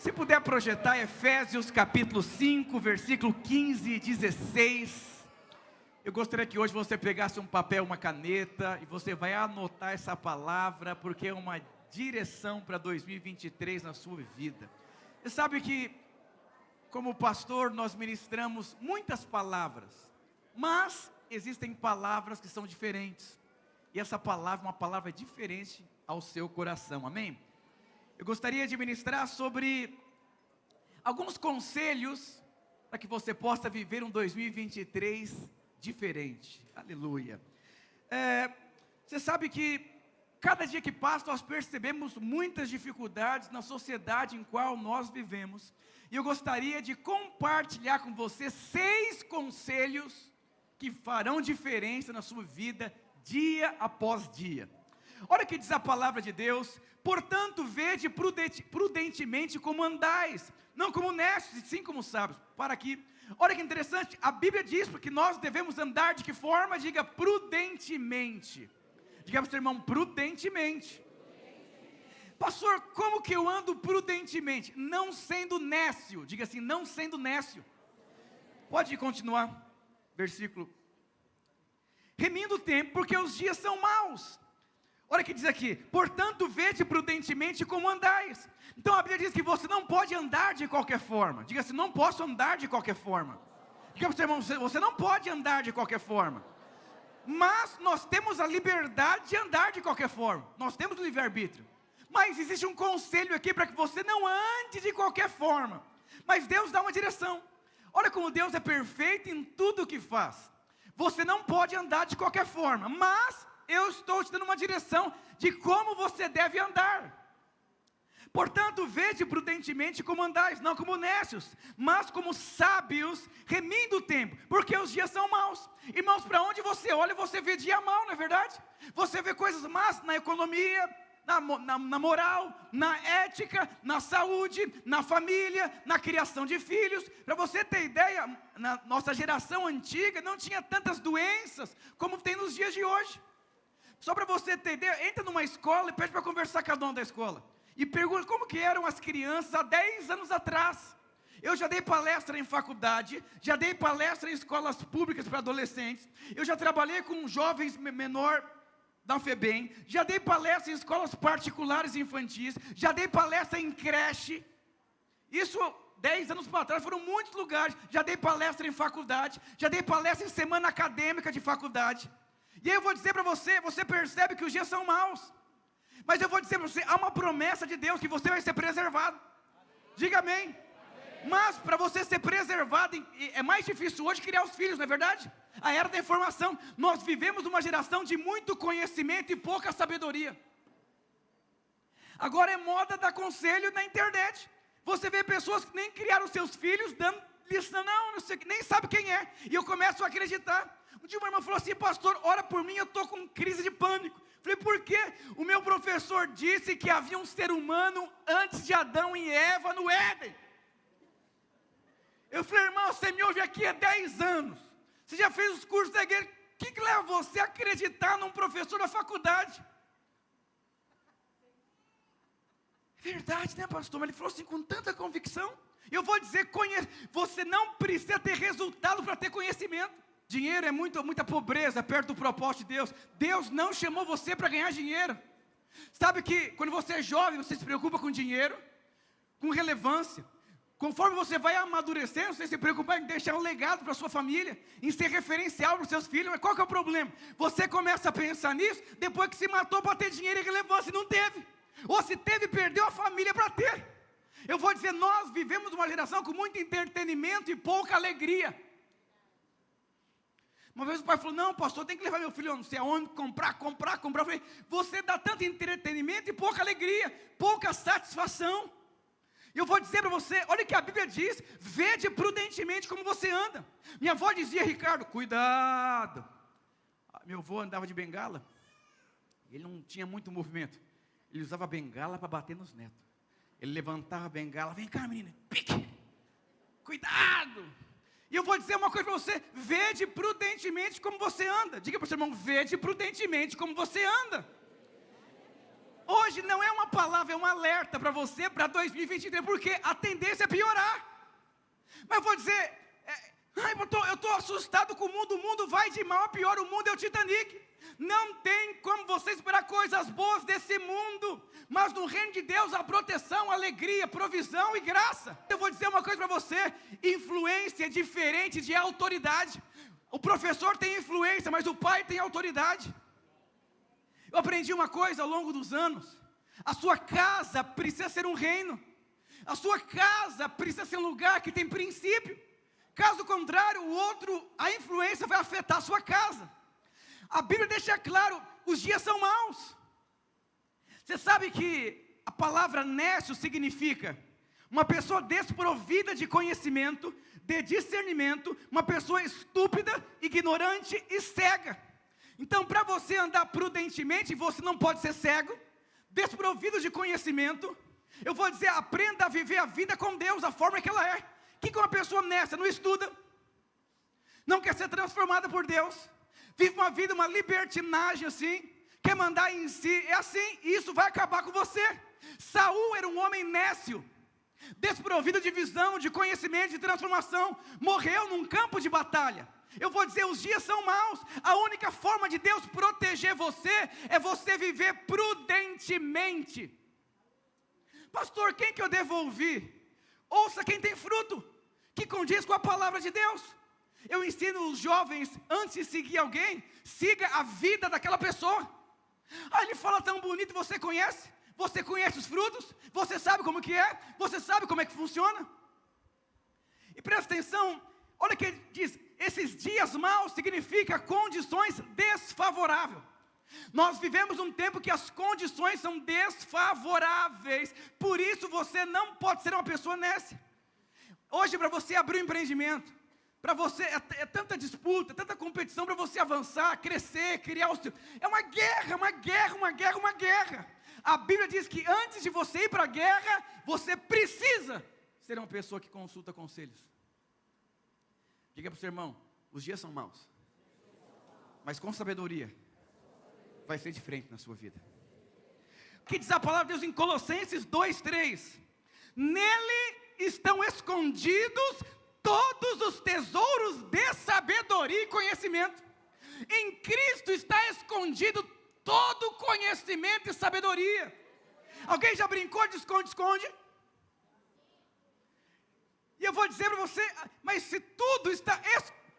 Se puder projetar Efésios capítulo 5, versículo 15 e 16. Eu gostaria que hoje você pegasse um papel, uma caneta, e você vai anotar essa palavra, porque é uma direção para 2023 na sua vida. Você sabe que, como pastor, nós ministramos muitas palavras, mas existem palavras que são diferentes. E essa palavra é uma palavra diferente ao seu coração, amém? Eu gostaria de ministrar sobre alguns conselhos para que você possa viver um 2023 diferente. Aleluia. Você sabe que cada dia que passa nós percebemos muitas dificuldades na sociedade em qual nós vivemos. E eu gostaria de compartilhar com você 6 conselhos que farão diferença na sua vida dia após dia. Olha o que diz a palavra de Deus: portanto, vede prudentemente como andais, não como necios, e sim como sábios. Para aqui, olha que interessante, a Bíblia diz que nós devemos andar de que forma? Diga prudentemente. Diga para o seu irmão, prudentemente. Pastor, como que eu ando prudentemente? Não sendo nécio. Diga assim, não sendo nécio. Pode continuar, versículo. Remindo o tempo, porque os dias são maus. Olha o que diz aqui: portanto, vede prudentemente como andais. Então a Bíblia diz que você não pode andar de qualquer forma. Diga assim, não posso andar de qualquer forma. Diga para o seu irmão, você não pode andar de qualquer forma. Mas nós temos a liberdade de andar de qualquer forma. Nós temos o livre-arbítrio. Mas existe um conselho aqui para que você não ande de qualquer forma. Mas Deus dá uma direção. Olha como Deus é perfeito em tudo o que faz. Você não pode andar de qualquer forma, mas eu estou te dando uma direção de como você deve andar. Portanto, vede prudentemente como andais, não como nécios, mas como sábios, remindo o tempo, porque os dias são maus. Irmãos, para onde você olha, você vê dia mau, não é verdade? Você vê coisas más na economia, na moral, na ética, na saúde, na família, na criação de filhos. Para você ter ideia, na nossa geração antiga não tinha tantas doenças como tem nos dias de hoje. Só para você ter ideia, entra numa escola e pede para conversar com a dona da escola. E pergunta como que eram as crianças há 10 anos atrás. Eu já dei palestra em faculdade, já dei palestra em escolas públicas para adolescentes. Eu já trabalhei com jovens menor da FEBEM. Já dei palestra em escolas particulares infantis. Já dei palestra em creche. Isso 10 anos para trás, foram muitos lugares. Já dei palestra em faculdade. Já dei palestra em semana acadêmica de faculdade. E aí eu vou dizer para você, você percebe que os dias são maus. Mas eu vou dizer para você, há uma promessa de Deus que você vai ser preservado. Diga amém. Mas para você ser preservado, é mais difícil hoje criar os filhos, não é verdade? A era da informação, nós vivemos uma geração de muito conhecimento e pouca sabedoria. Agora é moda dar conselho na internet. Você vê pessoas que nem criaram seus filhos, dando lição, não sei, nem sabe quem é. E eu começo a acreditar. Um dia uma irmã falou assim, pastor, ora por mim, eu estou com crise de pânico. Falei, por quê? O meu professor disse que havia um ser humano antes de Adão e Eva no Éden. Eu falei, irmão, você me ouve aqui há 10 anos. Você já fez os cursos da igreja. O que leva você a acreditar num professor da faculdade? É verdade, né, pastor? Mas ele falou assim com tanta convicção. Eu vou dizer, você não precisa ter resultado para ter conhecimento. Dinheiro é muita pobreza perto do propósito de Deus. Deus não chamou você para ganhar dinheiro. Sabe que quando você é jovem, você se preocupa com dinheiro, com relevância. Conforme você vai amadurecendo, você se preocupa em deixar um legado para a sua família, em ser referencial para os seus filhos. Mas qual que é o problema? Você começa a pensar nisso depois que se matou para ter dinheiro e relevância e não teve. Ou se teve, perdeu a família para ter. Eu vou dizer, nós vivemos uma geração com muito entretenimento e pouca alegria. Uma vez o pai falou, não, pastor, tem que levar meu filho não sei aonde, comprar. Eu falei, você dá tanto entretenimento e pouca alegria, pouca satisfação. E eu vou dizer para você, olha o que a Bíblia diz, vede prudentemente como você anda. Minha avó dizia, Ricardo, cuidado. Meu avô andava de bengala, ele não tinha muito movimento. Ele usava a bengala para bater nos netos. Ele levantava a bengala, vem cá menina, pique, cuidado. E eu vou dizer uma coisa para você, vede prudentemente como você anda. Diga para o seu irmão, vede prudentemente como você anda. hoje não é uma palavra, é um alerta para você, para 2023, porque a tendência é piorar. Mas eu vou dizer, eu estou assustado com o mundo vai de mal a pior, o mundo é o Titanic. Não tem como você esperar coisas boas desse mundo, mas no reino de Deus há proteção, alegria, provisão e graça. Eu vou dizer uma coisa para você, influência é diferente de autoridade. O professor tem influência, mas o pai tem autoridade. Eu aprendi uma coisa ao longo dos anos, a sua casa precisa ser um reino, a sua casa precisa ser um lugar que tem princípio, caso contrário, a influência vai afetar a sua casa. A Bíblia deixa claro, os dias são maus. Você sabe que a palavra nécio significa uma pessoa desprovida de conhecimento, de discernimento, uma pessoa estúpida, ignorante e cega. Então, para você andar prudentemente, você não pode ser cego, desprovido de conhecimento. Eu vou dizer, aprenda a viver a vida com Deus, a forma que ela é. O que uma pessoa nessa não estuda, não quer ser transformada por Deus, vive uma vida, uma libertinagem assim, quer mandar em si, é assim, e isso vai acabar com você. Saul era um homem nécio, desprovido de visão, de conhecimento, de transformação, morreu num campo de batalha. Eu vou dizer, os dias são maus, a única forma de Deus proteger você, é você viver prudentemente. Pastor, quem que eu devo ouvir? Ouça quem tem fruto, que condiz com a palavra de Deus. Eu ensino os jovens, antes de seguir alguém, siga a vida daquela pessoa. Ele fala tão bonito, você conhece os frutos, você sabe como que é, você sabe como é que funciona. E presta atenção, olha o que ele diz, esses dias maus significa condições desfavoráveis. Nós vivemos um tempo que as condições são desfavoráveis, por isso você não pode ser uma pessoa nécia. Hoje, para você abrir um empreendimento, para você, é tanta disputa, tanta competição para você avançar, crescer, criar o seu. É uma guerra. A Bíblia diz que antes de você ir para a guerra, você precisa ser uma pessoa que consulta conselhos. Diga para o seu irmão, os dias são maus, mas com sabedoria, vai ser diferente na sua vida. O que diz a palavra de Deus em Colossenses 2:3? Nele estão escondidos todos os tesouros de sabedoria e conhecimento. Em Cristo está escondido todo conhecimento e sabedoria. Alguém já brincou de esconde-esconde? E eu vou dizer para você, mas se tudo está,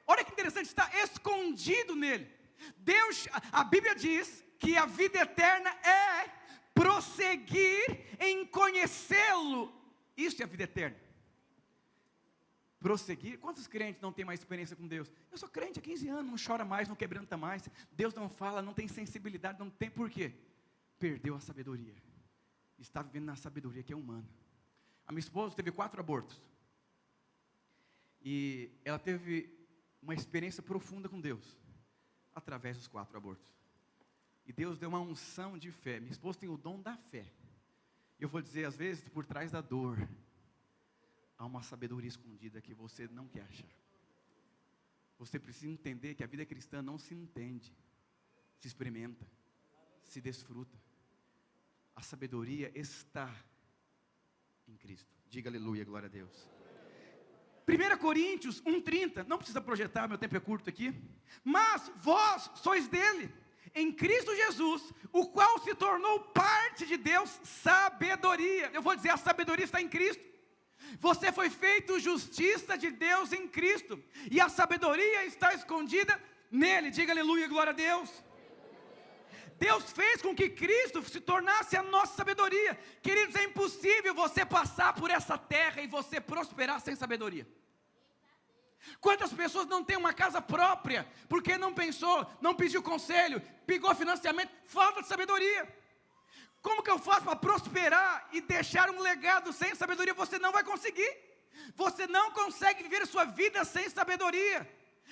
olha que interessante, está escondido nele. A Bíblia diz que a vida eterna é prosseguir em conhecê-lo. Isso é a vida eterna. Prosseguir. Quantos crentes não têm mais experiência com Deus? Eu sou crente há 15 anos, não chora mais, não quebranta mais. Deus não fala, não tem sensibilidade, não tem. Por quê? Perdeu a sabedoria. Está vivendo na sabedoria que é humana. A minha esposa teve 4 abortos. E ela teve uma experiência profunda com Deus, através dos 4 abortos. E Deus deu uma unção de fé. Minha esposa tem o dom da fé. Eu vou dizer, às vezes, por trás da dor, há uma sabedoria escondida que você não quer achar. Você precisa entender que a vida cristã não se entende, se experimenta, se desfruta. A sabedoria está em Cristo. Diga aleluia, glória a Deus. 1 Coríntios 1:30, não precisa projetar, meu tempo é curto aqui. Mas vós sois dele, em Cristo Jesus, o qual se tornou parte de Deus, sabedoria. Eu vou dizer, a sabedoria está em Cristo. Você foi feito justiça de Deus em Cristo, e a sabedoria está escondida nele. Diga aleluia, glória a Deus. Deus fez com que Cristo se tornasse a nossa sabedoria. Queridos, é impossível você passar por essa terra e você prosperar sem sabedoria. Quantas pessoas não têm uma casa própria, porque não pensou, não pediu conselho, pegou financiamento, falta de sabedoria. Como que eu faço para prosperar e deixar um legado sem sabedoria? Você não vai conseguir. Você não consegue viver a sua vida sem sabedoria.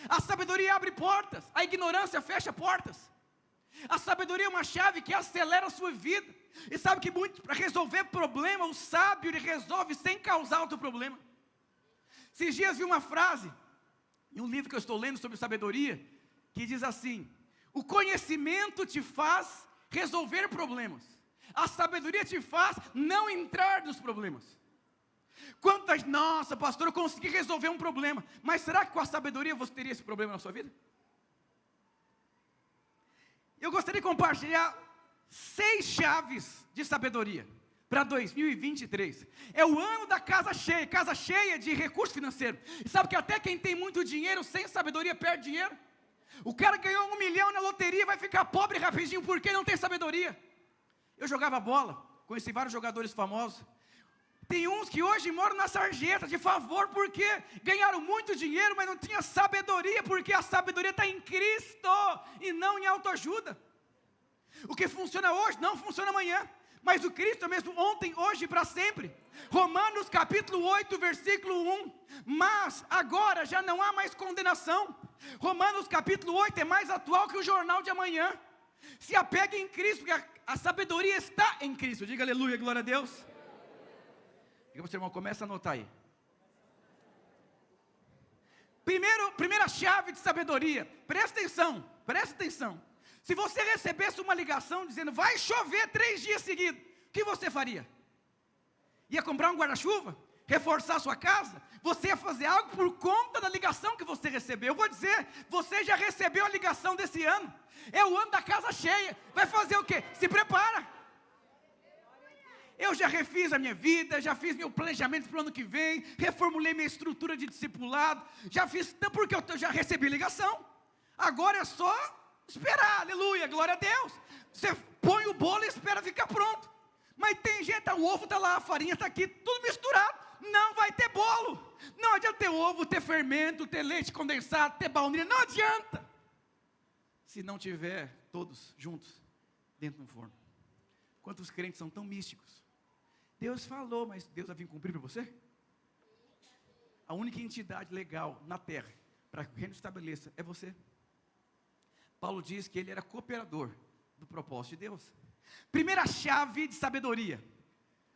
A sabedoria abre portas, a ignorância fecha portas. A sabedoria é uma chave que acelera a sua vida. E sabe que muito, para resolver problema, o sábio ele resolve sem causar outro problema. Esses dias vi uma frase, em um livro que eu estou lendo sobre sabedoria, que diz assim: o conhecimento te faz resolver problemas, A sabedoria te faz não entrar nos problemas. Quantas, nossa, pastor, eu consegui resolver um problema. Mas será que com a sabedoria você teria esse problema na sua vida? Eu gostaria de compartilhar 6 chaves de sabedoria para 2023. É o ano da casa cheia de recurso financeiro. E sabe que até quem tem muito dinheiro, sem sabedoria, perde dinheiro? O cara ganhou 1 milhão na loteria, vai ficar pobre rapidinho, porque não tem sabedoria. Eu jogava bola, conheci vários jogadores famosos. Tem uns que hoje moram na sarjeta, de favor, porque ganharam muito dinheiro, mas não tinha sabedoria, porque a sabedoria está em Cristo, e não em autoajuda. O que funciona hoje, não funciona amanhã. Mas o Cristo é mesmo ontem, hoje e para sempre. Romanos capítulo 8, versículo 1. Mas agora já não há mais condenação. Romanos capítulo 8 é mais atual que o jornal de amanhã. Se apegue em Cristo, porque a sabedoria está em Cristo. Diga aleluia, glória a Deus. Diga para o seu irmão, começa a anotar aí. Primeira chave de sabedoria. Presta atenção, presta atenção. Se você recebesse uma ligação dizendo, vai chover 3 dias seguidos, o que você faria? Ia comprar um guarda-chuva? Reforçar a sua casa? Você ia fazer algo por conta da ligação que você recebeu. Eu vou dizer, você já recebeu a ligação desse ano. É o ano da casa cheia. Vai fazer o quê? Se prepara. Eu já refiz a minha vida, já fiz meu planejamento para o ano que vem, reformulei minha estrutura de discipulado, já fiz, porque eu já recebi ligação. Agora é só esperar, aleluia, glória a Deus. Você põe o bolo e espera ficar pronto. Mas tem gente, o ovo está lá, a farinha está aqui, tudo misturado. Não vai ter bolo. Não adianta ter ovo, ter fermento, ter leite condensado, ter baunilha. Não adianta. Se não tiver todos juntos dentro de um forno. Quantos crentes são tão místicos? Deus falou, mas Deus vai vir cumprir para você? A única entidade legal na terra para que o reino estabeleça é você. Paulo diz que ele era cooperador do propósito de Deus. Primeira chave de sabedoria.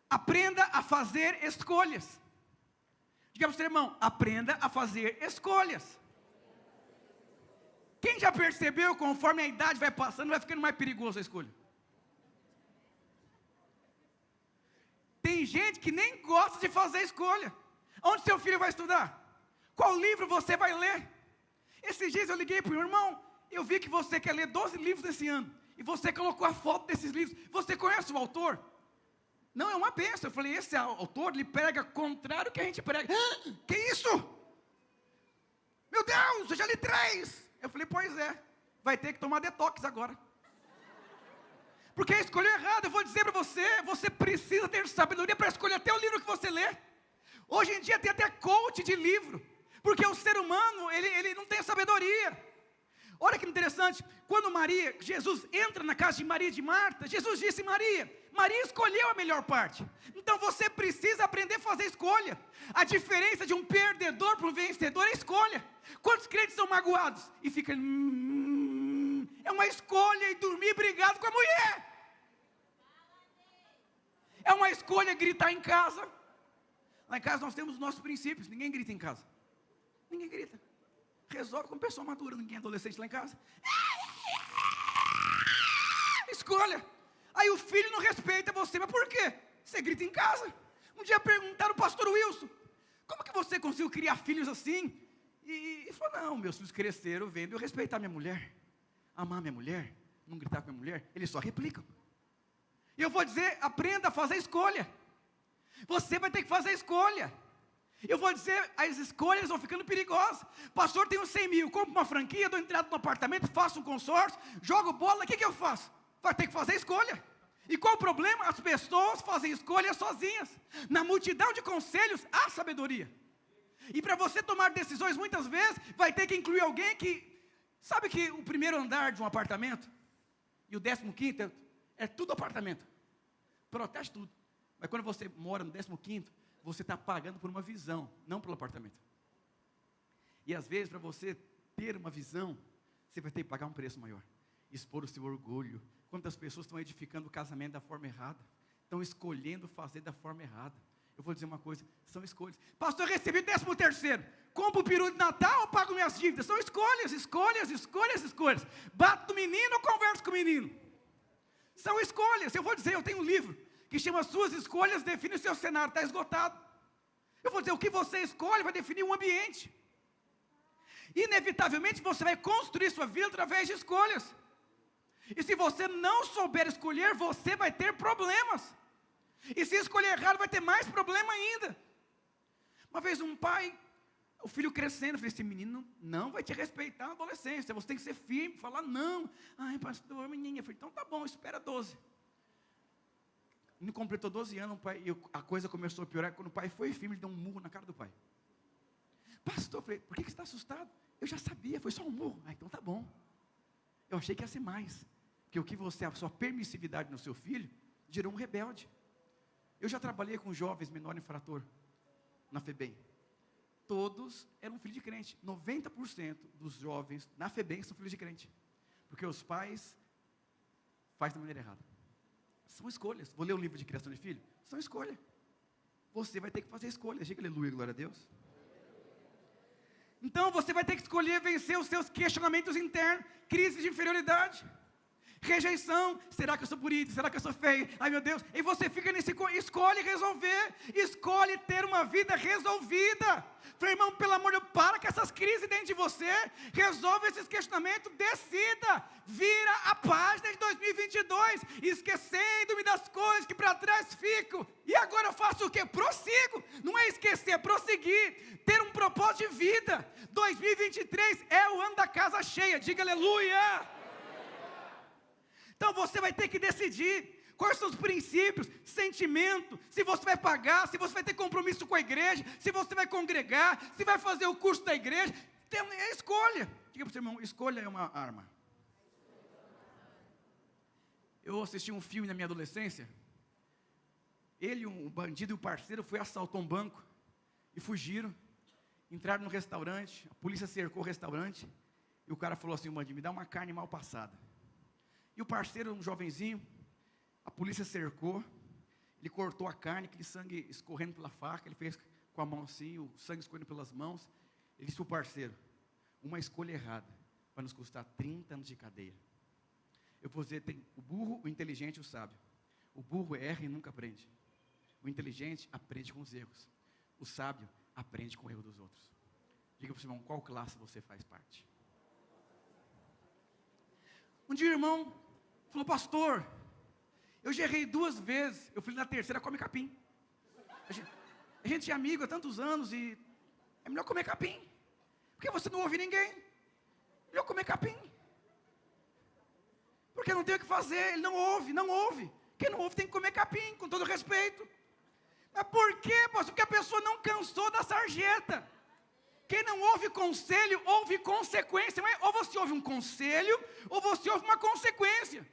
Aprenda a fazer escolhas. Diga para o seu irmão, aprenda a fazer escolhas. Quem já percebeu, conforme a idade vai passando, vai ficando mais perigoso a escolha? Tem gente que nem gosta de fazer escolha. Onde seu filho vai estudar? Qual livro você vai ler? Esses dias eu liguei para o irmão, eu vi que você quer ler 12 livros esse ano, e você colocou a foto desses livros. Você conhece o autor? Não, é uma bênção. Eu falei, esse autor, ele prega contrário ao que a gente prega. Que isso? Meu Deus, eu já li 3. Eu falei, pois é, vai ter que tomar detox agora. Porque escolheu errado. Eu vou dizer para você, você precisa ter sabedoria para escolher até o livro que você lê. Hoje em dia tem até coach de livro, porque o ser humano, ele não tem sabedoria. Olha que interessante, quando Jesus entra na casa de Maria e de Marta, Jesus disse, Maria escolheu a melhor parte. Então você precisa aprender a fazer escolha. A diferença de um perdedor para um vencedor é escolha. Quantos crentes são magoados? E fica, é uma escolha e dormir brigado com a mulher. É uma escolha gritar em casa. Lá em casa nós temos os nossos princípios, ninguém grita em casa. Ninguém grita. Resolve com pessoa madura, ninguém é adolescente lá em casa. Escolha. Aí o filho não respeita você, mas por quê? Você grita em casa. Um dia perguntaram ao pastor Wilson, como que você conseguiu criar filhos assim? E ele falou, não, meus filhos cresceram vendo eu respeitar minha mulher, amar minha mulher, não gritar com minha mulher, eles só replicam. E eu vou dizer, aprenda a fazer escolha. Você vai ter que fazer escolha. Eu vou dizer, as escolhas vão ficando perigosas. Pastor, tenho 100 mil, compro uma franquia, dou entrada no apartamento, faço um consórcio, jogo bola, o que eu faço? Vai ter que fazer escolha. E qual o problema? As pessoas fazem escolhas sozinhas. Na multidão de conselhos, há sabedoria. E para você tomar decisões, muitas vezes, vai ter que incluir alguém que... Sabe que o primeiro andar de um apartamento, e o 15º, é tudo apartamento. Protege tudo. Mas quando você mora no 15º, você está pagando por uma visão, não pelo apartamento. E às vezes, para você ter uma visão, você vai ter que pagar um preço maior. Expor o seu orgulho. Quantas pessoas estão edificando o casamento da forma errada? Estão escolhendo fazer da forma errada. Eu vou dizer uma coisa, são escolhas. Pastor, eu recebi 13º. Compro o peru de Natal ou pago minhas dívidas? São escolhas. Bato no menino ou converso com o menino? São escolhas. Eu vou dizer, eu tenho um livro que chama Suas Escolhas Definem o Seu Cenário, está esgotado. Eu vou dizer, o que você escolhe vai definir um ambiente. Inevitavelmente você vai construir sua vida através de escolhas. E se você não souber escolher, você vai ter problemas. E se escolher errado, vai ter mais problema ainda. Uma vez um pai, o filho crescendo, eu falei, esse menino não vai te respeitar na adolescência, você tem que ser firme, falar não. Ai, pastor, menina, eu falei, então tá bom, espera 12. Não completou 12 anos, a coisa começou a piorar, quando o pai foi firme, ele deu um murro na cara do pai. Pastor, eu falei, por que você está assustado? Eu já sabia, foi só um murro. Ah, então tá bom. Eu achei que ia ser mais. Porque o que a sua permissividade no seu filho, gerou um rebelde. Eu já trabalhei com jovens menor infrator, na FEBEM. Todos eram filhos de crente. 90% dos jovens na FEBEM são filhos de crente. Porque os pais fazem da maneira errada. São escolhas. Vou ler o livro de criação de filho? São escolhas. Você vai ter que fazer escolhas. Diga aleluia, glória a Deus. Então você vai ter que escolher vencer os seus questionamentos internos, crise de inferioridade, rejeição. Será que eu sou bonito? Será que eu sou feio? Ai meu Deus. E você fica escolhe resolver, escolhe ter uma vida resolvida. Falei, irmão, pelo amor de Deus, para com essas crises dentro de você, resolve esses questionamentos, decida, vira a página de 2022, esquecendo-me das coisas que para trás ficam, e agora eu faço o quê? Prossigo, não é esquecer, é prosseguir, ter um propósito de vida. 2023 é o ano da casa cheia, diga aleluia. Então você vai ter que decidir quais são os princípios, sentimento, se você vai pagar, se você vai ter compromisso com a igreja, se você vai congregar, se vai fazer o curso da igreja. É escolha. Diga para o seu irmão, escolha é uma arma. Eu assisti um filme na minha adolescência. Ele, um bandido e o parceiro, foi assaltar um banco e fugiram. Entraram no restaurante, a polícia cercou o restaurante e o cara falou assim, o bandido, me dá uma carne mal passada. E o parceiro, um jovenzinho, a polícia cercou, ele cortou a carne, aquele sangue escorrendo pela faca, ele fez com a mão assim, o sangue escorrendo pelas mãos. Ele disse para o parceiro, uma escolha errada vai nos custar 30 anos de cadeia. Eu vou dizer, tem o burro, o inteligente e o sábio. O burro erra e nunca aprende. O inteligente aprende com os erros. O sábio aprende com o erro dos outros. Diga para o seu irmão, qual classe você faz parte? Um dia o irmão falou, pastor, eu já errei 2 vezes, eu fui na terceira, come capim. A gente é amigo há tantos anos e é melhor comer capim. Porque você não ouve ninguém. É melhor comer capim. Porque não tem o que fazer, ele não ouve. Quem não ouve tem que comer capim, com todo respeito. Mas por quê, pastor? Porque a pessoa não cansou da sarjeta. Quem não ouve conselho, ouve consequência. Ou você ouve um conselho, ou você ouve uma consequência.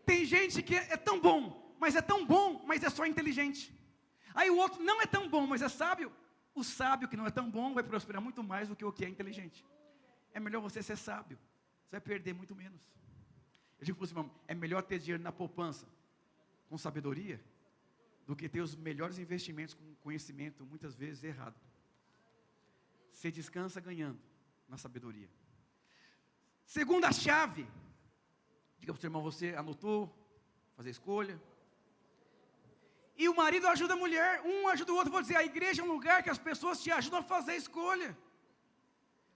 Tem gente que é tão bom, mas é só inteligente. Aí o outro não é tão bom, mas é sábio. O sábio que não é tão bom vai prosperar muito mais do que o que é inteligente. É melhor você ser sábio, você vai perder muito menos. Eu digo para você, irmão, é melhor ter dinheiro na poupança com sabedoria do que ter os melhores investimentos com conhecimento, muitas vezes errado. Você descansa ganhando na sabedoria. Segunda chave. Diga para o seu irmão, você anotou, fazer escolha. E o marido ajuda a mulher, um ajuda o outro. Vou dizer, a igreja é um lugar que as pessoas te ajudam a fazer escolha.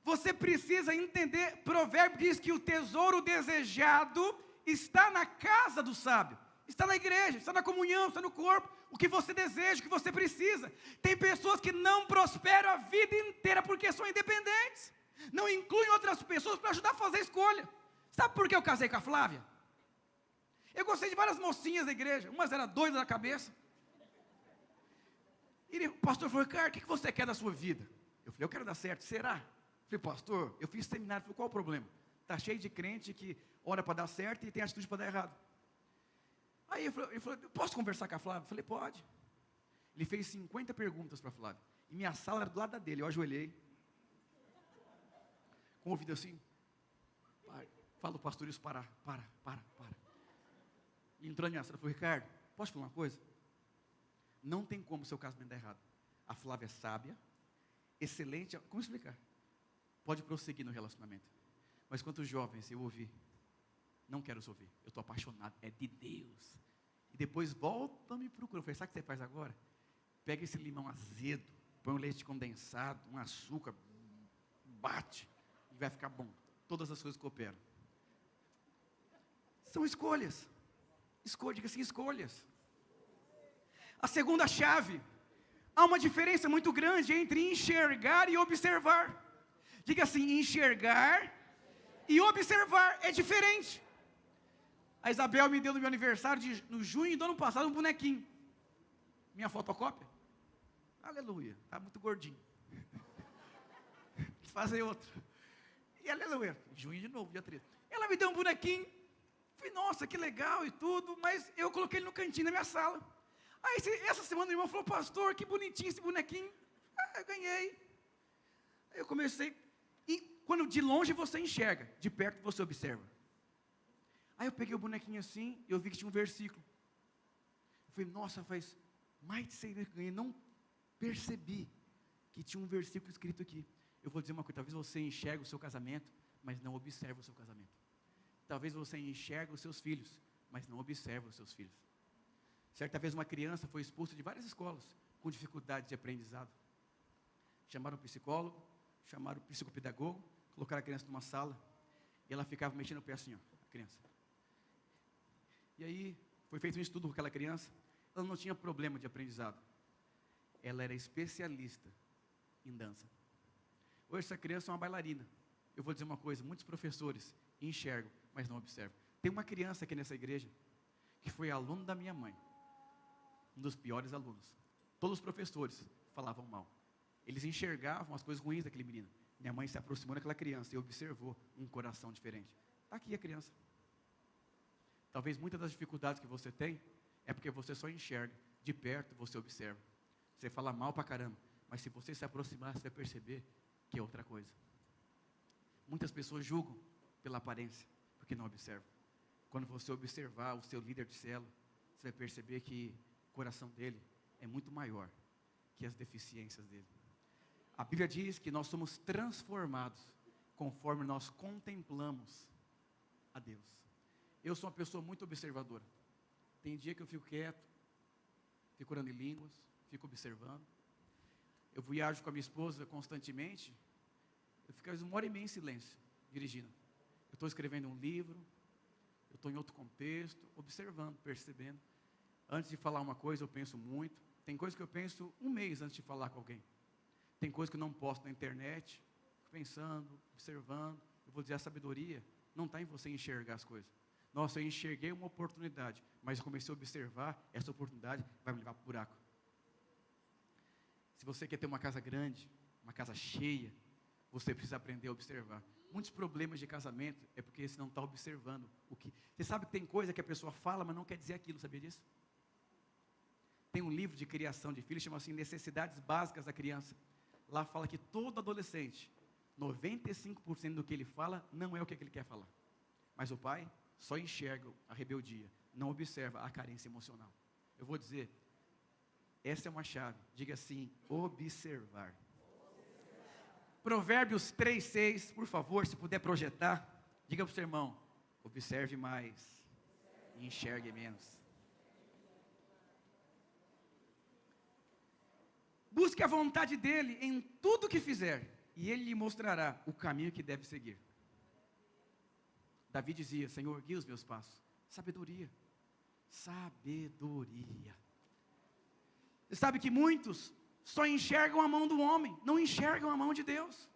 Você precisa entender, provérbio diz que o tesouro desejado está na casa do sábio. Está na igreja, está na comunhão, está no corpo. O que você deseja, o que você precisa. Tem pessoas que não prosperam a vida inteira porque são independentes. Não incluem outras pessoas para ajudar a fazer escolha. Sabe por que eu casei com a Flávia? Eu gostei de várias mocinhas da igreja. Umas eram doidas da cabeça. E o pastor falou, cara, o que você quer da sua vida? Eu falei, eu quero dar certo. Será? Eu falei, pastor, eu fiz seminário. Eu falei, qual o problema? Está cheio de crente que ora para dar certo e tem atitude para dar errado. Aí ele falou, posso conversar com a Flávia? Eu falei, pode. Ele fez 50 perguntas para a Flávia. E minha sala era do lado dele. Eu ajoelhei. Com o ouvido assim. Fala o pastor isso, para. E entrou na minha sala e falou, Ricardo, posso falar uma coisa? Não tem como o seu casamento dar errado. A Flávia é sábia, excelente. Como explicar? Pode prosseguir no relacionamento. Mas quantos jovens eu ouvi Não quero ouvir, eu estou apaixonado, é de Deus. E depois volta e me procura. Eu falei, sabe o que você faz agora? Pega esse limão azedo, põe um leite condensado, um açúcar, bate, e vai ficar bom. Todas as coisas cooperam. São escolhas. Diga assim, escolhas. A segunda chave, há uma diferença muito grande entre enxergar e observar. Diga assim, enxergar e observar é diferente. A Isabel me deu no meu aniversário, no junho do ano passado, um bonequinho. Minha fotocópia. Aleluia, está muito gordinho. Quis fazer outro. E aleluia, junho de novo, dia 13. Ela me deu um bonequinho. Falei, nossa, que legal e tudo, mas eu coloquei ele no cantinho da minha sala. Aí essa semana o irmão falou, pastor, que bonitinho esse bonequinho. Eu ganhei. Aí eu comecei, e quando de longe você enxerga, de perto você observa. Aí eu peguei o bonequinho assim, e eu vi que tinha um versículo. Eu falei, nossa, faz mais de 6 meses que eu ganhei, não percebi que tinha um versículo escrito aqui. Eu vou dizer uma coisa, talvez você enxergue o seu casamento, mas não observe o seu casamento. Talvez você enxergue os seus filhos, mas não observe os seus filhos. Certa vez uma criança foi expulsa de várias escolas, com dificuldade de aprendizado. Chamaram um psicólogo, chamaram um psicopedagogo, colocaram a criança numa sala, e ela ficava mexendo o pé assim, ó, a criança. E aí, foi feito um estudo com aquela criança, ela não tinha problema de aprendizado. Ela era especialista em dança. Hoje essa criança é uma bailarina. Eu vou dizer uma coisa, muitos professores enxergam, mas não observam. Tem uma criança aqui nessa igreja, que foi aluno da minha mãe. Um dos piores alunos. Todos os professores falavam mal. Eles enxergavam as coisas ruins daquele menino. Minha mãe se aproximou daquela criança e observou um coração diferente. Está aqui a criança. Talvez muitas das dificuldades que você tem, é porque você só enxerga. De perto você observa. Você fala mal pra caramba. Mas se você se aproximar, você vai perceber que é outra coisa. Muitas pessoas julgam pela aparência, porque não observam. Quando você observar o seu líder de célula, você vai perceber que o coração dele é muito maior que as deficiências dele. A Bíblia diz que nós somos transformados conforme nós contemplamos a Deus. Eu sou uma pessoa muito observadora. Tem dia que eu fico quieto, fico orando em línguas, fico observando. Eu viajo com a minha esposa constantemente, eu fico 1h30 em silêncio, dirigindo. Eu estou escrevendo um livro, eu estou em outro contexto, observando, percebendo. Antes de falar uma coisa, eu penso muito. Tem coisa que eu penso um mês antes de falar com alguém. Tem coisa que eu não posto na internet, fico pensando, observando. Eu vou dizer, a sabedoria não está em você enxergar as coisas. Nossa, eu enxerguei uma oportunidade, mas eu comecei a observar, essa oportunidade vai me levar para o buraco. Se você quer ter uma casa grande, uma casa cheia, você precisa aprender a observar. Muitos problemas de casamento é porque você não está observando o que... Você sabe que tem coisa que a pessoa fala, mas não quer dizer aquilo, sabia disso? Tem um livro de criação de filhos, chama assim, Necessidades Básicas da Criança. Lá fala que todo adolescente, 95% do que ele fala, não é o que ele quer falar. Mas o pai só enxerga a rebeldia, não observa a carência emocional. Eu vou dizer, essa é uma chave, diga assim, observar. Provérbios 3:6, por favor, se puder projetar, diga para o seu irmão, observe mais e enxergue menos. Busque a vontade dele em tudo que fizer, e ele lhe mostrará o caminho que deve seguir. Davi dizia, Senhor, guia os meus passos. Sabedoria. Sabedoria. Você sabe que muitos só enxergam a mão do homem, não enxergam a mão de Deus.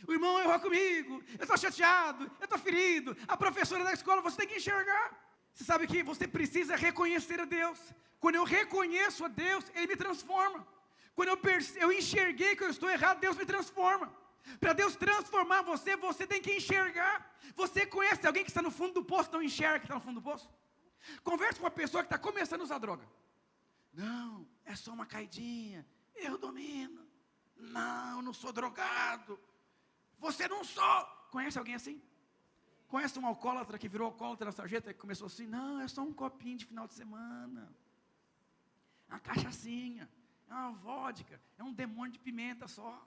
O irmão errou comigo, eu estou chateado, eu estou ferido. A professora da escola, você tem que enxergar. Você sabe que você precisa reconhecer a Deus. Quando eu reconheço a Deus, Ele me transforma. Quando eu enxerguei que eu estou errado, Deus me transforma. Para Deus transformar você, você tem que enxergar. Você conhece alguém que está no fundo do poço, não enxerga que está no fundo do poço? Converse com uma pessoa que está começando a usar droga. Não, é só uma caidinha, eu domino. Não, eu não sou drogado. Você não sou. Conhece alguém assim? Conhece um alcoólatra que virou alcoólatra na sarjeta e começou assim? Não, é só um copinho de final de semana. Uma cachaçinha, é uma vodka, é um demônio de pimenta só.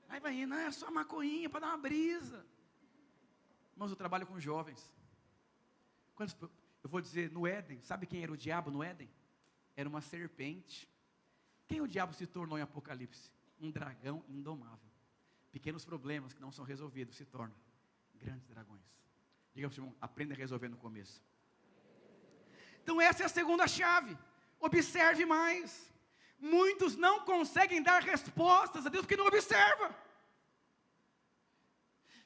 Aí vai indo, é só maconhinha para dar uma brisa. Mas eu trabalho com jovens. Eu vou dizer, no Éden, sabe quem era o diabo no Éden? Era uma serpente. Quem o diabo se tornou em Apocalipse? Um dragão indomável. Pequenos problemas que não são resolvidos se tornam grandes dragões. Diga para o irmão, aprenda a resolver no começo. Então essa é a segunda chave. Observe mais. Muitos não conseguem dar respostas a Deus porque não observa.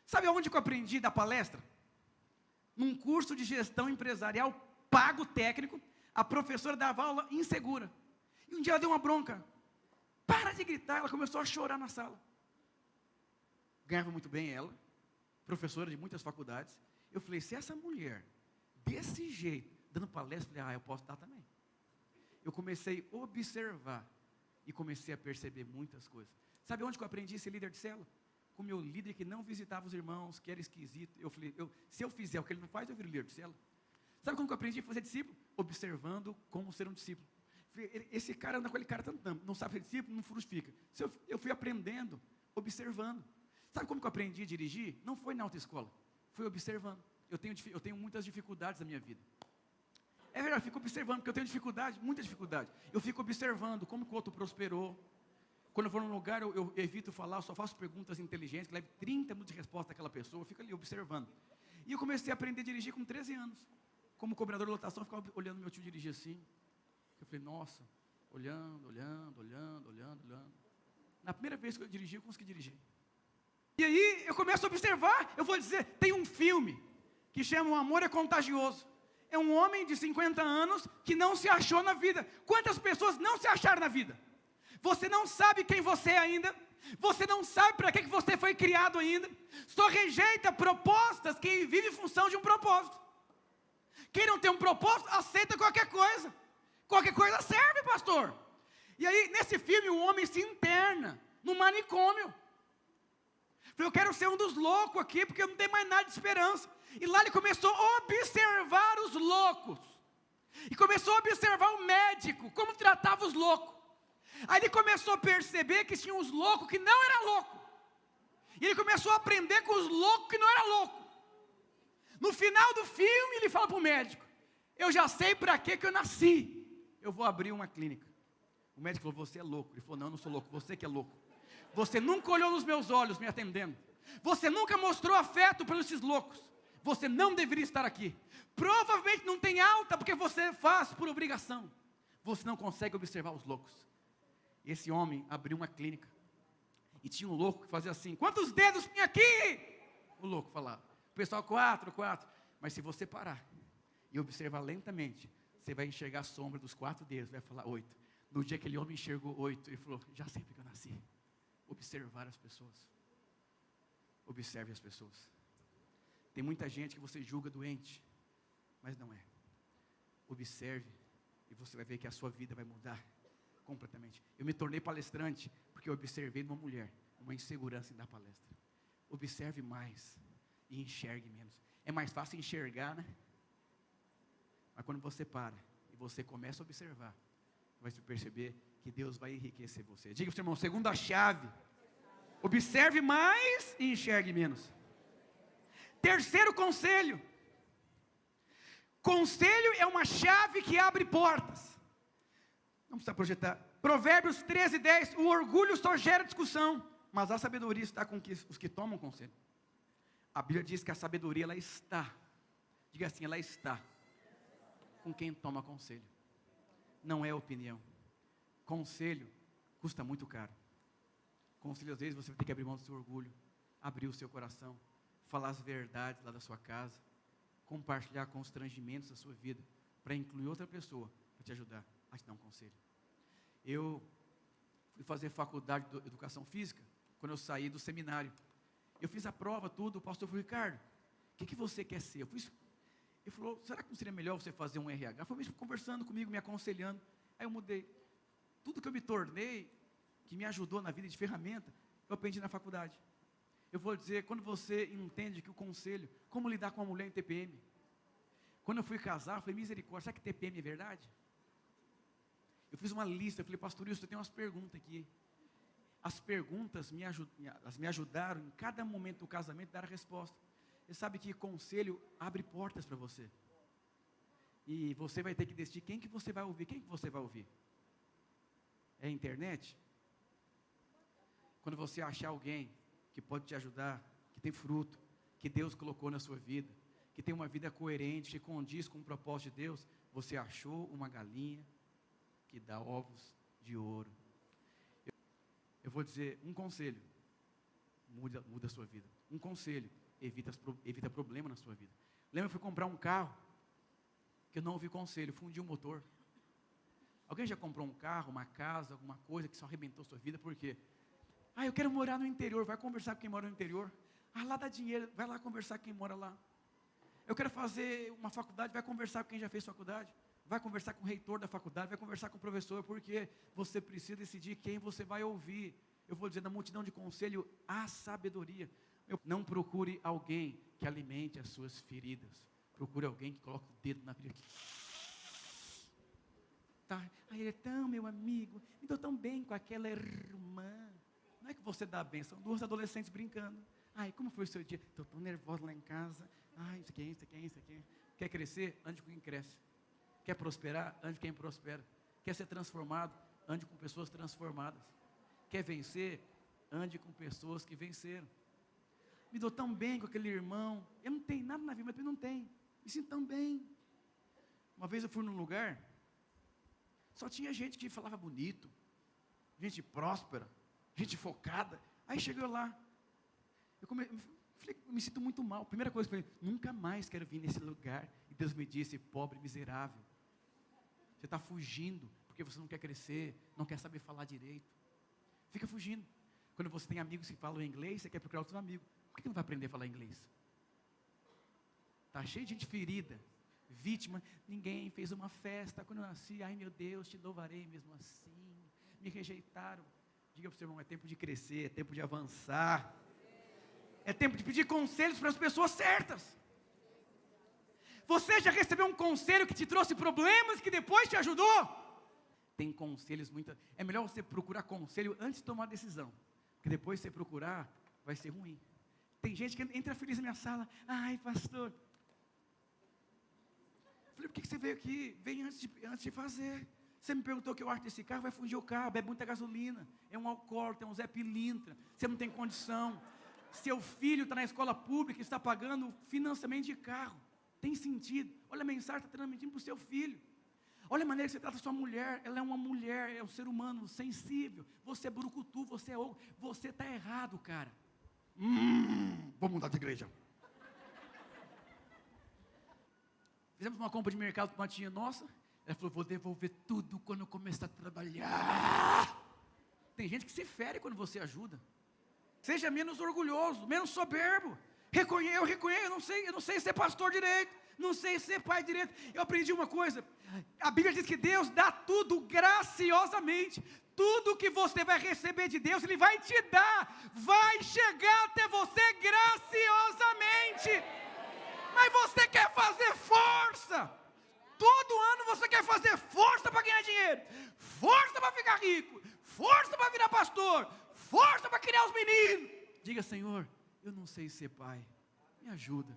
Sabe aonde que eu aprendi da palestra? Num curso de gestão empresarial pago técnico, a professora dava aula insegura. E um dia ela deu uma bronca. Para de gritar, ela começou a chorar na sala. Ganhava muito bem ela, professora de muitas faculdades. Eu falei, se essa mulher, desse jeito, dando palestra, eu falei, eu posso dar também. Eu comecei a observar e comecei a perceber muitas coisas. Sabe onde que eu aprendi a ser líder de célula? Com o meu líder que não visitava os irmãos, que era esquisito. Eu falei, se eu fizer o que ele não faz, eu viro líder de célula. Sabe como que eu aprendi a fazer discípulo? Observando como ser um discípulo. Esse cara anda com aquele cara tanto tempo, não sabe ser discípulo, não frutifica. Eu fui aprendendo, observando. Sabe como que eu aprendi a dirigir? Não foi na autoescola, foi observando. Eu tenho muitas dificuldades na minha vida. É verdade, eu fico observando, porque eu tenho dificuldade, muita dificuldade. Eu fico observando como que o outro prosperou. Quando eu vou num lugar, eu evito falar, eu só faço perguntas inteligentes, que leve 30 minutos de resposta daquela pessoa, eu fico ali observando. E eu comecei a aprender a dirigir com 13 anos. Como cobrador de lotação, eu ficava olhando meu tio dirigir assim. Eu falei, nossa, olhando. Na primeira vez que eu dirigi, eu consegui dirigir. E aí, eu começo a observar, eu vou dizer, tem um filme que chama O Amor é Contagioso. É um homem de 50 anos que não se achou na vida. Quantas pessoas não se acharam na vida? Você não sabe quem você é ainda. Você não sabe para que você foi criado ainda. Só rejeita propostas quem vive em função de um propósito. Quem não tem um propósito, aceita qualquer coisa. Qualquer coisa serve, pastor. E aí, nesse filme, o homem se interna no manicômio. Eu quero ser um dos loucos aqui, porque eu não tenho mais nada de esperança. E lá ele começou a observar os loucos. E começou a observar o médico, como tratava os loucos. Aí ele começou a perceber que tinha uns loucos que não eram loucos. E ele começou a aprender com os loucos que não eram loucos. No final do filme, ele fala para o médico, eu já sei para que eu nasci. Eu vou abrir uma clínica. O médico falou, você é louco. Ele falou, não, eu não sou louco, você que é louco. Você nunca olhou nos meus olhos me atendendo. Você nunca mostrou afeto pelos esses loucos. Você não deveria estar aqui. Provavelmente não tem alta porque você faz por obrigação. Você não consegue observar os loucos. Esse homem abriu uma clínica. E tinha um louco que fazia assim, quantos dedos tem aqui? O louco falava. O pessoal, 4. Mas se você parar e observar lentamente, você vai enxergar a sombra dos 4 dedos, vai falar 8. No dia que aquele homem enxergou 8, ele falou, já sei porque eu nasci. Observar as pessoas. Observe as pessoas. Tem muita gente que você julga doente, mas não é. Observe e você vai ver que a sua vida vai mudar completamente. Eu me tornei palestrante porque eu observei numa mulher uma insegurança em dar palestra. Observe mais e enxergue menos. É mais fácil enxergar, né? Mas quando você para e você começa a observar, vai se perceber que Deus vai enriquecer você. Diga para o seu irmão, segunda chave. Observe mais e enxergue menos. Terceiro conselho. Conselho é uma chave que abre portas. Não precisa projetar. Provérbios 13:10. O orgulho só gera discussão, mas a sabedoria está com os que tomam conselho. A Bíblia diz que a sabedoria, ela está. Diga assim, ela está com quem toma conselho. Não é opinião. Conselho custa muito caro. Conselho, às vezes, você vai ter que abrir mão do seu orgulho, abrir o seu coração, falar as verdades lá da sua casa, compartilhar constrangimentos da sua vida, para incluir outra pessoa, para te ajudar a te dar um conselho. Eu fui fazer faculdade de educação física, quando eu saí do seminário. Eu fiz a prova, tudo, o pastor falou, Ricardo, o que você quer ser? Ele falou, será que não seria melhor você fazer um RH? Foi mesmo conversando comigo, me aconselhando. Aí eu mudei. Tudo que eu me tornei, que me ajudou na vida de ferramenta, eu aprendi na faculdade. Eu vou dizer, quando você entende que o conselho, como lidar com uma mulher em TPM. Quando eu fui casar, eu falei, misericórdia, será que TPM é verdade? Eu fiz uma lista, eu falei, pastor Wilson, eu tenho umas perguntas aqui. As perguntas me ajudaram em cada momento do casamento a dar a resposta. Você sabe que conselho abre portas para você. E você vai ter que decidir quem que você vai ouvir. Quem que você vai ouvir? É a internet? Quando você achar alguém que pode te ajudar, que tem fruto, que Deus colocou na sua vida, que tem uma vida coerente, que condiz com o propósito de Deus, você achou uma galinha que dá ovos de ouro. Eu vou dizer um conselho, muda a sua vida. Um conselho, evita problema na sua vida. Lembra, eu fui comprar um carro, que eu não ouvi conselho, fundi o motor. Alguém já comprou um carro, uma casa, alguma coisa que só arrebentou sua vida? Por quê? Eu quero morar no interior, vai conversar com quem mora no interior. Lá dá dinheiro, vai lá conversar com quem mora lá. Eu quero fazer uma faculdade, vai conversar com quem já fez faculdade. Vai conversar com o reitor da faculdade, vai conversar com o professor, porque você precisa decidir quem você vai ouvir. Eu vou dizer, na multidão de conselho, há sabedoria. Não procure alguém que alimente as suas feridas. Procure alguém que coloque o dedo na ferida. Tá, ele é tão meu amigo, me dou tão bem com aquela irmã. Não é que você dá a benção, duas adolescentes brincando. Como foi o seu dia? Estou tão nervosa lá em casa. Isso aqui. Quer crescer? Ande com quem cresce. Quer prosperar? Ande com quem prospera. Quer ser transformado? Ande com pessoas transformadas. Quer vencer? Ande com pessoas que venceram. Me dou tão bem com aquele irmão. Eu não tenho nada na vida, mas ele não tem. Me sinto tão bem. Uma vez eu fui num lugar, só tinha gente que falava bonito, gente próspera, gente focada. Aí chegou lá, eu me sinto muito mal. Primeira coisa que eu falei, nunca mais quero vir nesse lugar. E Deus me disse, pobre miserável, você está fugindo, porque você não quer crescer, não quer saber falar direito. Fica fugindo. Quando você tem amigos que falam inglês, você quer procurar outros amigos. Por que não vai aprender a falar inglês? Está cheio de gente ferida, vítima. Ninguém fez uma festa quando eu nasci. Ai meu Deus, te louvarei mesmo assim. Me rejeitaram. Diga para o seu irmão, é tempo de crescer, é tempo de avançar. É tempo de pedir conselhos para as pessoas certas. Você já recebeu um conselho que te trouxe problemas, que depois te ajudou? Tem conselhos é melhor você procurar conselho antes de tomar decisão, porque depois você procurar, vai ser ruim. Tem gente que entra feliz na minha sala, pastor. Falei, por que você veio aqui? Vem antes de fazer. Você me perguntou o que eu acho desse carro, vai fundir o carro, bebe muita gasolina, é um alcoólatra, é um Zé Pilintra, você não tem condição. Seu filho está na escola pública, está pagando financiamento de carro, tem sentido. Olha a mensagem que está transmitindo para o seu filho. Olha a maneira que você trata a sua mulher, ela é uma mulher, é um ser humano sensível. Você é brucutu, você é ogro, você está errado, cara. Vou mudar de igreja. Fizemos uma compra de mercado com uma tia nossa. Ela falou, vou devolver tudo quando eu começar a trabalhar. Tem gente que se fere quando você ajuda. Seja menos orgulhoso, menos soberbo. Eu reconheço, eu não sei ser pastor direito, não sei ser pai direito. Eu aprendi uma coisa, a Bíblia diz que Deus dá tudo graciosamente. Tudo que você vai receber de Deus, Ele vai te dar, vai chegar até você graciosamente. Mas você quer fazer força. Todo ano você quer fazer força para ganhar dinheiro, força para ficar rico, força para virar pastor, força para criar os meninos. Diga, Senhor, eu não sei ser pai, me ajuda.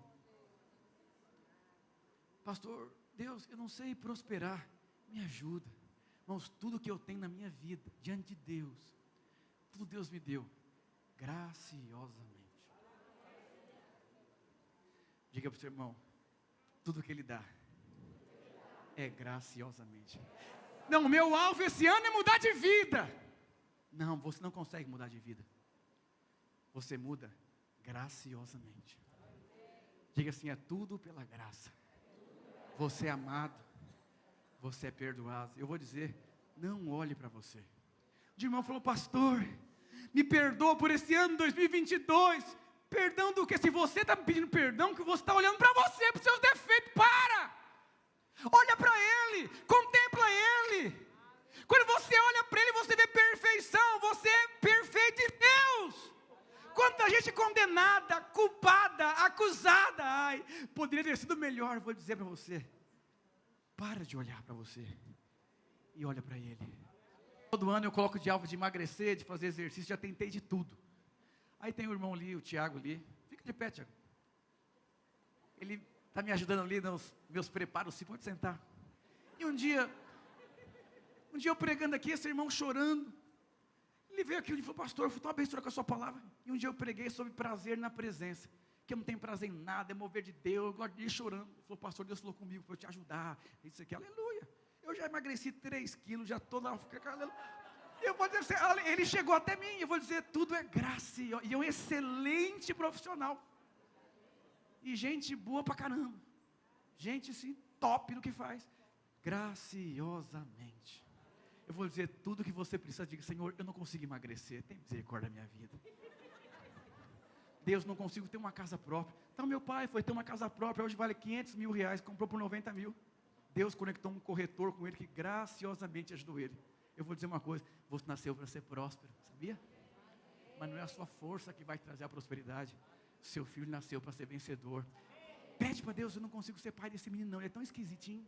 Pastor, Deus, eu não sei prosperar, me ajuda. Irmãos, tudo que eu tenho na minha vida, diante de Deus, tudo Deus me deu, graciosamente. Diga para o seu irmão, tudo que Ele dá, é graciosamente. Não, o meu alvo esse ano é mudar de vida. Não, você não consegue mudar de vida. Você muda graciosamente. Diga assim, é tudo pela graça. Você é amado. Você é perdoado. Eu vou dizer, não olhe para você. O irmão falou, pastor, me perdoa por esse ano 2022. Perdão do que? Se você está me pedindo perdão, que você está olhando para você, para os seus defeitos, para! Olha para Ele, contempla Ele. Quando você olha para Ele, você vê perfeição, você é perfeito em Deus. Quanta gente condenada, culpada, acusada, poderia ter sido melhor. Vou dizer para você, para de olhar para você e olha para Ele. Todo ano eu coloco de alvo de emagrecer, de fazer exercício, já tentei de tudo. Aí tem o irmão ali, o Tiago ali, fica de pé, Tiago. Ele Está me ajudando ali nos meus preparos, se pode sentar. E um dia eu pregando aqui, esse irmão chorando. Ele veio aqui e falou, pastor, eu fui tão abençoado com a sua palavra. E um dia eu preguei sobre prazer na presença. Que eu não tenho prazer em nada, é mover de Deus. Eu gosto de ir chorando. Ele falou, pastor, Deus falou comigo para eu te ajudar. Isso aqui, aleluia. Eu já emagreci 3 quilos, já estou lá. Eu vou dizer, ele chegou até mim. Eu vou dizer, tudo é graça. E é um excelente profissional. E gente boa pra caramba. Gente assim, top no que faz. Graciosamente. Eu vou dizer tudo que você precisa. Diga, Senhor, eu não consigo emagrecer. Tem misericórdia da minha vida. Deus, não consigo ter uma casa própria. Então meu pai foi ter uma casa própria. Hoje vale 500 mil reais. Comprou por 90 mil. Deus conectou um corretor com ele que graciosamente ajudou ele. Eu vou dizer uma coisa. Você nasceu para ser próspero. Sabia? Mas não é a sua força que vai trazer a prosperidade. Seu filho nasceu para ser vencedor. Pede para Deus, eu não consigo ser pai desse menino não. Ele é tão esquisitinho.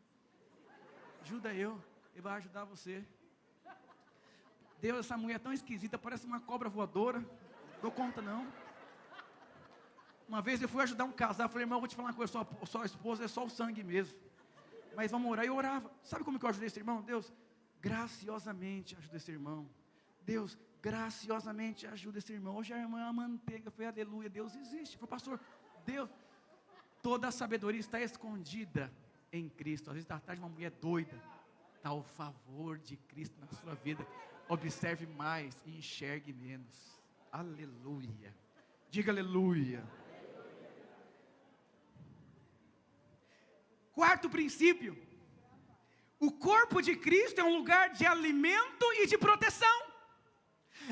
Ajuda eu. Ele vai ajudar você. Deus, essa mulher é tão esquisita, parece uma cobra voadora. Não dou conta não. Uma vez eu fui ajudar um casal, eu falei, irmão, eu vou te falar uma coisa, sua esposa é só o sangue mesmo. Mas vamos orar, e eu orava. Sabe como que eu ajudei esse irmão? Deus, graciosamente ajuda esse irmão. Deus, graciosamente ajuda esse irmão. Hoje a irmã a manteiga foi aleluia, Deus existe. Eu falei, pastor, Deus, toda a sabedoria está escondida em Cristo. Às vezes está atrás de uma mulher doida. Está o favor de Cristo na sua vida. Observe mais e enxergue menos. Aleluia. Diga aleluia. Quarto princípio. O corpo de Cristo é um lugar de alimento e de proteção.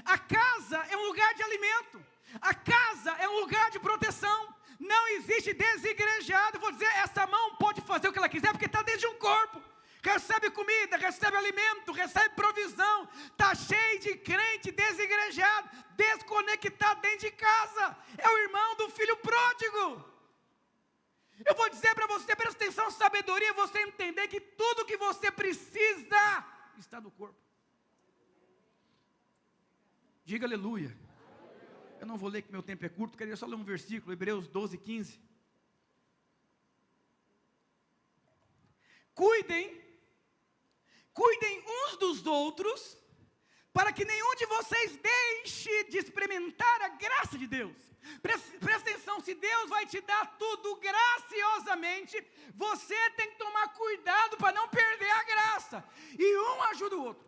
A casa é um lugar de alimento. A casa é um lugar de proteção. Não existe desigrejado. Vou dizer, essa mão pode fazer o que ela quiser porque está dentro de um corpo. Recebe comida, recebe alimento, recebe provisão. Está cheio de crente desigrejado, desconectado dentro de casa. É o irmão do filho pródigo. Eu vou dizer para você, presta atenção, sabedoria, você entender que tudo que você precisa está no corpo. Diga aleluia. Eu não vou ler que meu tempo é curto, queria só ler um versículo, Hebreus 12, 15. Cuidem uns dos outros, para que nenhum de vocês deixe de experimentar a graça de Deus. Presta atenção, se Deus vai te dar tudo graciosamente, você tem que tomar cuidado para não perder a graça. E um ajuda o outro.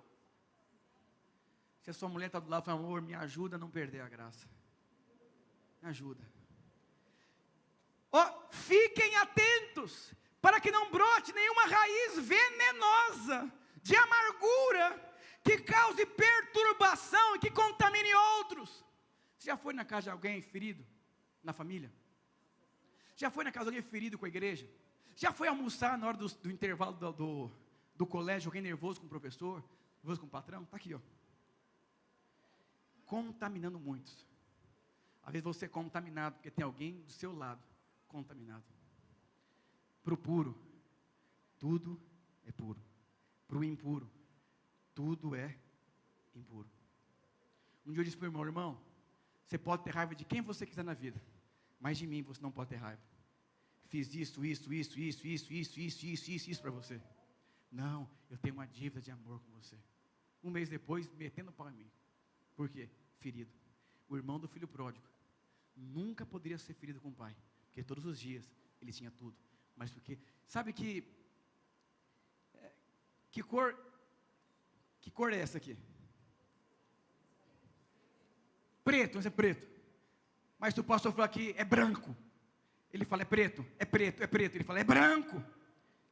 Se a sua mulher está do lado, fala, amor, me ajuda a não perder a graça. Me ajuda. Fiquem atentos, para que não brote nenhuma raiz venenosa, de amargura, que cause perturbação e que contamine outros. Você já foi na casa de alguém ferido, na família? Já foi na casa de alguém ferido com a igreja? Já foi almoçar na hora do intervalo do colégio, alguém nervoso com o professor, nervoso com o patrão? Está aqui, ó. Contaminando muitos. Às vezes você é contaminado, porque tem alguém do seu lado, contaminado. Para o puro, tudo é puro. Para o impuro, tudo é impuro. Um dia eu disse para o meu irmão, você pode ter raiva de quem você quiser na vida, mas de mim você não pode ter raiva. Fiz isso para você. Não, eu tenho uma dívida de amor com você. Um mês depois, metendo pau em mim. Por quê? Ferido. O irmão do filho pródigo nunca poderia ser ferido com o pai, porque todos os dias ele tinha tudo. Mas porque, sabe que cor é essa aqui? Preto, esse é preto. Mas se o pastor falar que é branco, ele fala é preto, é preto, é preto. Ele fala é branco.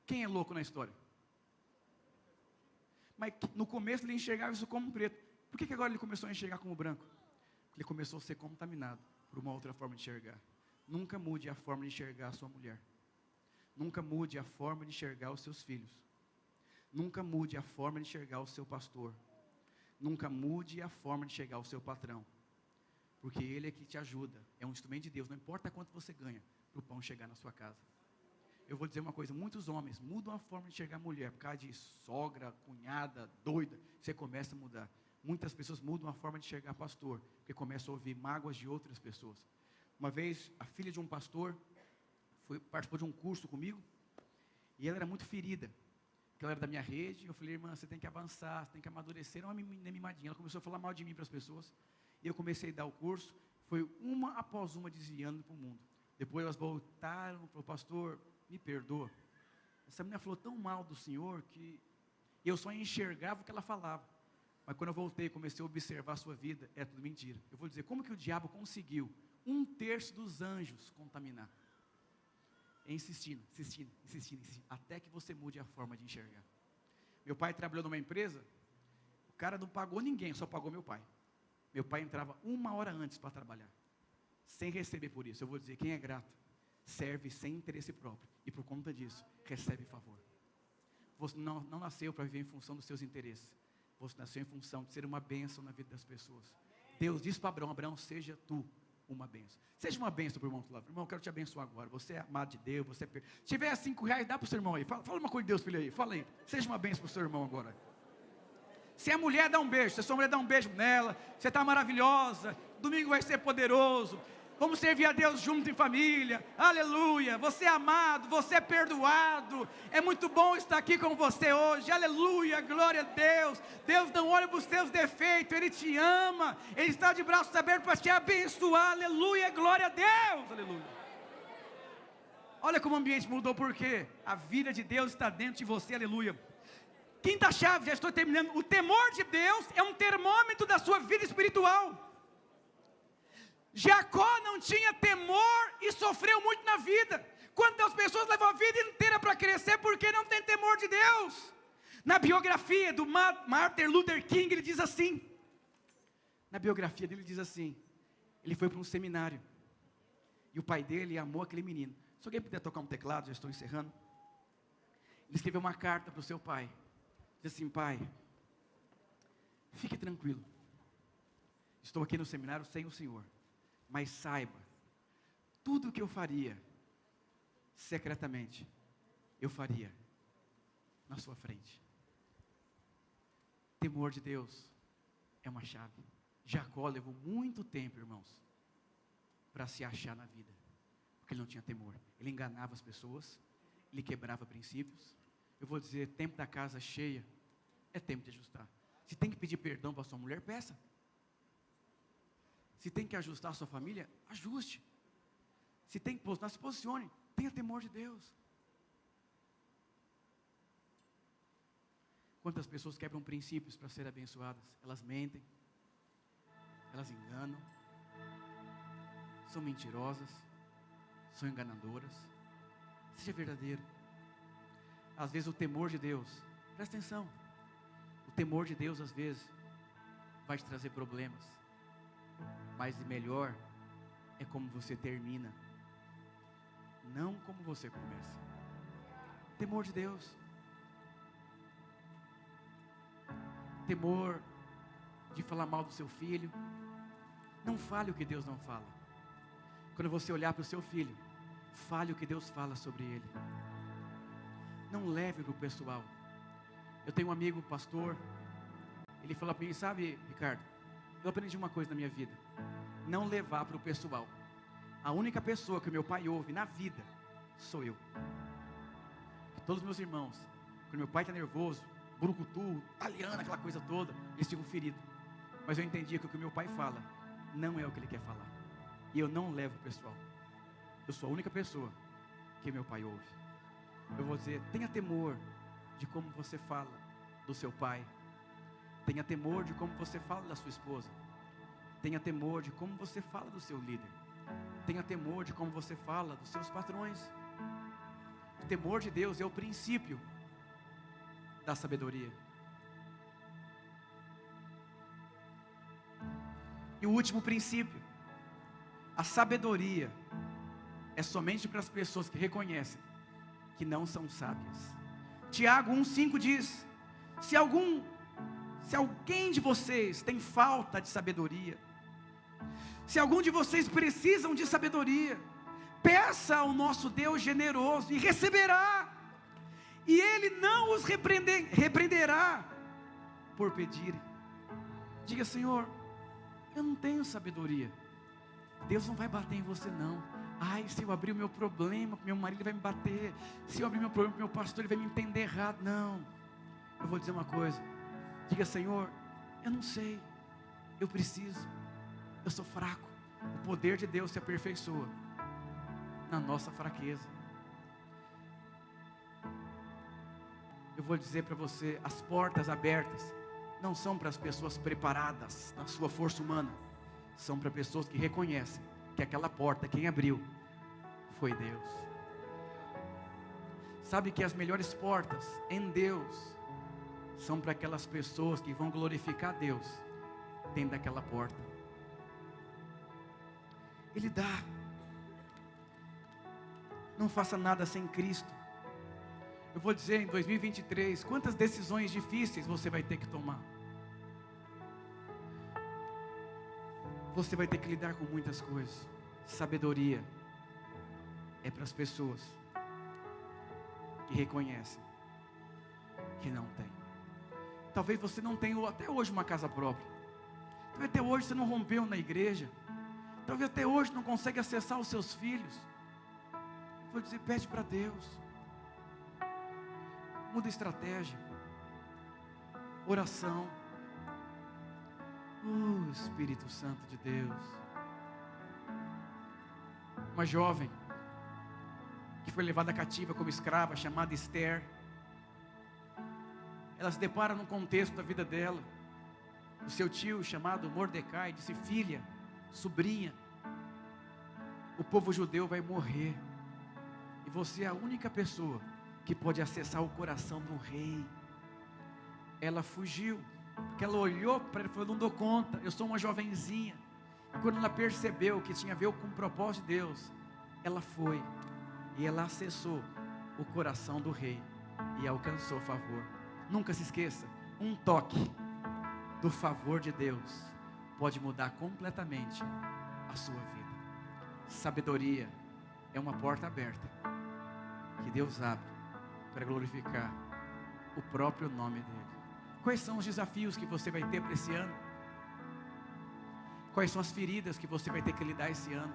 Quem é louco na história? Mas no começo ele enxergava isso como preto. Por que agora ele começou a enxergar como branco? Porque ele começou a ser contaminado por uma outra forma de enxergar. Nunca mude a forma de enxergar a sua mulher. Nunca mude a forma de enxergar os seus filhos. Nunca mude a forma de enxergar o seu pastor. Nunca mude a forma de enxergar o seu patrão. Porque ele é que te ajuda. É um instrumento de Deus. Não importa quanto você ganha para o pão chegar na sua casa. Eu vou dizer uma coisa. Muitos homens mudam a forma de enxergar a mulher. Por causa de sogra, cunhada, doida. Você começa a mudar. Muitas pessoas mudam a forma de enxergar pastor. Porque começam a ouvir mágoas de outras pessoas. Uma vez, a filha de um pastor participou de um curso comigo, e ela era muito ferida, porque ela era da minha rede. Eu falei: irmã, você tem que avançar, você tem que amadurecer. Não é uma menina mimadinha. Ela começou a falar mal de mim para as pessoas, e eu comecei a dar o curso. Foi uma após uma desviando para o mundo. Depois elas voltaram e falaram: pastor, me perdoa, essa menina falou tão mal do senhor que eu só enxergava o que ela falava. Mas quando eu voltei e comecei a observar a sua vida, é tudo mentira. Eu vou dizer, como que o diabo conseguiu 1/3 dos anjos contaminar? Insistindo, até que você mude a forma de enxergar. Meu pai trabalhou numa empresa, o cara não pagou ninguém, só pagou meu pai. Meu pai entrava 1 hora antes para trabalhar, sem receber por isso. Eu vou dizer, quem é grato, serve sem interesse próprio, e por conta disso, recebe favor. Você não nasceu para viver em função dos seus interesses, você nasceu em função de ser uma bênção na vida das pessoas. Deus disse para Abraão: seja tu uma bênção. Seja uma bênção para o irmão do lado. Irmão, eu quero te abençoar agora. Você é amado de Deus. Se tiver R$5, dá para o seu irmão aí. Fala uma coisa de Deus para ele aí. Fala aí. Seja uma bênção para o seu irmão agora. Se é mulher, dá um beijo. Se é sua mulher, dá um beijo nela. Você está maravilhosa. Domingo vai ser poderoso. Vamos servir a Deus junto em família. Aleluia. Você é amado, você é perdoado. É muito bom estar aqui com você hoje. Aleluia, glória a Deus. Deus não olha para os teus defeitos, Ele te ama. Ele está de braços abertos para te abençoar. Aleluia, glória a Deus. Aleluia. Olha como o ambiente mudou, porque a vida de Deus está dentro de você. Aleluia. Quinta chave, já estou terminando. O temor de Deus é um termômetro da sua vida espiritual. Jacó não tinha temor e sofreu muito na vida. Quantas pessoas levam a vida inteira para crescer porque não tem temor de Deus? Na biografia do Martin Luther King, ele diz assim, na biografia dele diz assim, ele foi para um seminário, e o pai dele amou aquele menino. Se alguém puder tocar um teclado, já estou encerrando. Ele escreveu uma carta para o seu pai, diz assim: pai, fique tranquilo, estou aqui no seminário sem o senhor, mas saiba, tudo o que eu faria, secretamente, eu faria na sua frente. Temor de Deus é uma chave. Jacó levou muito tempo, irmãos, para se achar na vida, porque ele não tinha temor. Ele enganava as pessoas, ele quebrava princípios. Eu vou dizer, tempo da casa cheia, é tempo de ajustar. Se tem que pedir perdão para sua mulher, peça. Se tem que ajustar a sua família, ajuste. Se tem que posicionar, se posicione. Tenha temor de Deus. Quantas pessoas quebram princípios para serem abençoadas? Elas mentem, elas enganam, são mentirosas, são enganadoras. Seja verdadeiro. Às vezes o temor de Deus, presta atenção, o temor de Deus às vezes vai te trazer problemas, mas o melhor é como você termina, não como você começa. Temor de Deus. Temor de falar mal do seu filho. Não fale o que Deus não fala. Quando você olhar para o seu filho, fale o que Deus fala sobre ele. Não leve para o pessoal. Eu tenho um amigo, pastor, ele falou para mim: sabe, Ricardo, eu aprendi uma coisa na minha vida: não levar para o pessoal. A única pessoa que meu pai ouve na vida sou eu. Todos os meus irmãos, quando meu pai está nervoso, brucutu, italiano, aquela coisa toda, eles ficam feridos. Mas eu entendi que o que meu pai fala não é o que ele quer falar, e eu não levo o pessoal. Eu sou a única pessoa que meu pai ouve. Eu vou dizer, tenha temor de como você fala do seu pai. Tenha temor de como você fala da sua esposa. Tenha temor de como você fala do seu líder. Tenha temor de como você fala dos seus patrões. O temor de Deus é o princípio da sabedoria. E o último princípio: a sabedoria é somente para as pessoas que reconhecem que não são sábias. Tiago 1,5 diz: se alguém de vocês tem falta de sabedoria, se algum de vocês precisam de sabedoria, peça ao nosso Deus generoso e receberá, e Ele não os repreenderá por pedirem. Diga: Senhor, eu não tenho sabedoria. Deus não vai bater em você não. Ai, se eu abrir o meu problema, meu marido vai me bater. Se eu abrir meu problema, meu pastor ele vai me entender errado. Não, eu vou dizer uma coisa. Diga: Senhor, eu não sei, eu preciso, eu sou fraco. O poder de Deus se aperfeiçoa na nossa fraqueza. Eu vou dizer para você, as portas abertas não são para as pessoas preparadas na sua força humana. São para pessoas que reconhecem que aquela porta, quem abriu, foi Deus. Sabe que as melhores portas em Deus são para aquelas pessoas que vão glorificar Deus dentro daquela porta. Ele dá. Não faça nada sem Cristo. Eu vou dizer, em 2023, quantas decisões difíceis você vai ter que tomar. Você vai ter que lidar com muitas coisas. Sabedoria é para as pessoas que reconhecem que não tem. Talvez você não tenha até hoje uma casa própria. Talvez até hoje você não rompeu na igreja. Talvez até hoje não consegue acessar os seus filhos. Vou dizer, pede para Deus. Muda a estratégia. Oração. Espírito Santo de Deus. Uma jovem que foi levada cativa como escrava, chamada Esther. Ela se depara num contexto da vida dela. O seu tio, chamado Mordecai, disse: filha, sobrinha, o povo judeu vai morrer, e você é a única pessoa que pode acessar o coração do rei. Ela fugiu, porque ela olhou para ele e falou: não dou conta, eu sou uma jovenzinha. E quando ela percebeu que tinha a ver com o propósito de Deus, ela foi, e ela acessou o coração do rei, e alcançou favor. Nunca se esqueça, um toque do favor de Deus pode mudar completamente a sua vida. Sabedoria é uma porta aberta que Deus abre para glorificar o próprio nome dele. Quais são os desafios que você vai ter para esse ano? Quais são as feridas que você vai ter que lidar esse ano?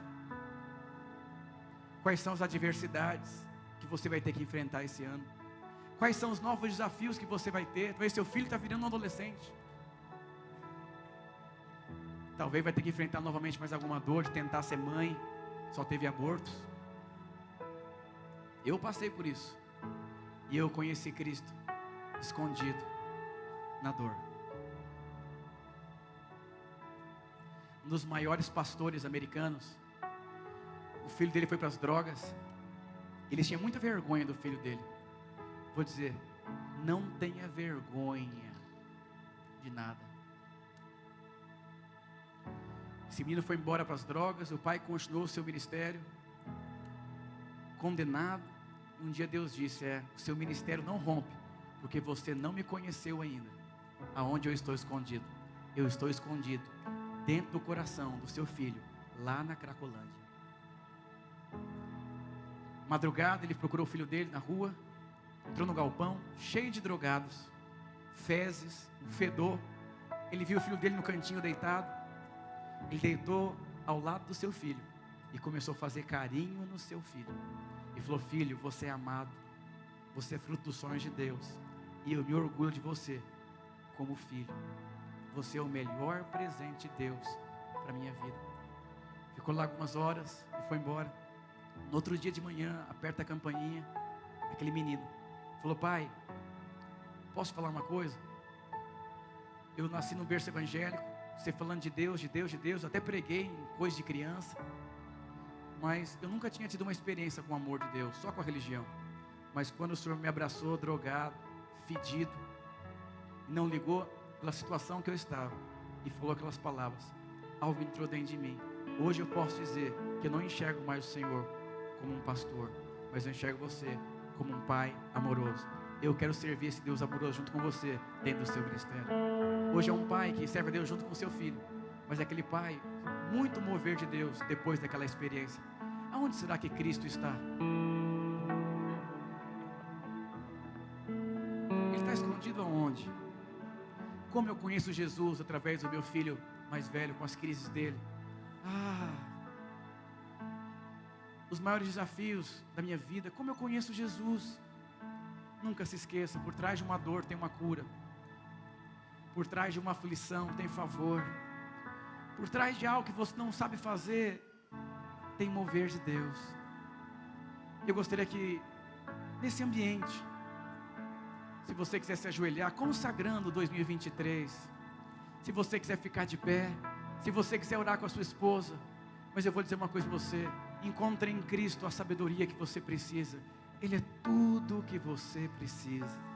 Quais são as adversidades que você vai ter que enfrentar esse ano? Quais são os novos desafios que você vai ter? Talvez seu filho está virando um adolescente. Talvez vai ter que enfrentar novamente mais alguma dor de tentar ser mãe. Só teve abortos. Eu passei por isso. E eu conheci Cristo escondido na dor. Um dos maiores pastores americanos, o filho dele foi para as drogas. Ele tinha muita vergonha do filho dele. Vou dizer, não tenha vergonha de nada. Esse menino foi embora para as drogas, o pai continuou o seu ministério, condenado. Um dia Deus disse: o seu ministério não rompe, porque você não me conheceu ainda. Aonde eu estou escondido? Eu estou escondido dentro do coração do seu filho, lá na Cracolândia. Madrugada ele procurou o filho dele na rua, entrou no galpão, cheio de drogados, fezes, um fedor. Ele viu o filho dele no cantinho deitado. Ele deitou ao lado do seu filho e começou a fazer carinho no seu filho. E falou: filho, você é amado, você é fruto dos sonhos de Deus, e eu me orgulho de você como filho. Você é o melhor presente de Deus para a minha vida. Ficou lá algumas horas e foi embora. No outro dia de manhã, aperta a campainha, aquele menino falou: pai, posso falar uma coisa? Eu nasci no berço evangélico, você falando de Deus, de Deus, de Deus, até preguei em coisa de criança, mas eu nunca tinha tido uma experiência com o amor de Deus, só com a religião. Mas quando o Senhor me abraçou, drogado, fedido, não ligou pela situação que eu estava, e falou aquelas palavras, algo entrou dentro de mim. Hoje eu posso dizer que eu não enxergo mais o Senhor como um pastor, mas eu enxergo você como um pai amoroso. Eu quero servir esse Deus amoroso junto com você dentro do seu ministério. Hoje é um pai que serve a Deus junto com o seu filho, mas é aquele pai muito mover de Deus depois daquela experiência. Aonde será que Cristo está? Ele está escondido aonde? Como eu conheço Jesus através do meu filho mais velho, com as crises dele. dos maiores desafios da minha vida, como eu conheço Jesus. Nunca se esqueça, por trás de uma dor tem uma cura. Por trás de uma aflição tem favor. Por trás de algo que você não sabe fazer, tem mover de Deus. Eu gostaria que, nesse ambiente, se você quiser se ajoelhar, consagrando 2023, se você quiser ficar de pé, se você quiser orar com a sua esposa, mas eu vou dizer uma coisa para você: encontre em Cristo a sabedoria que você precisa. Ele é tudo o que você precisa.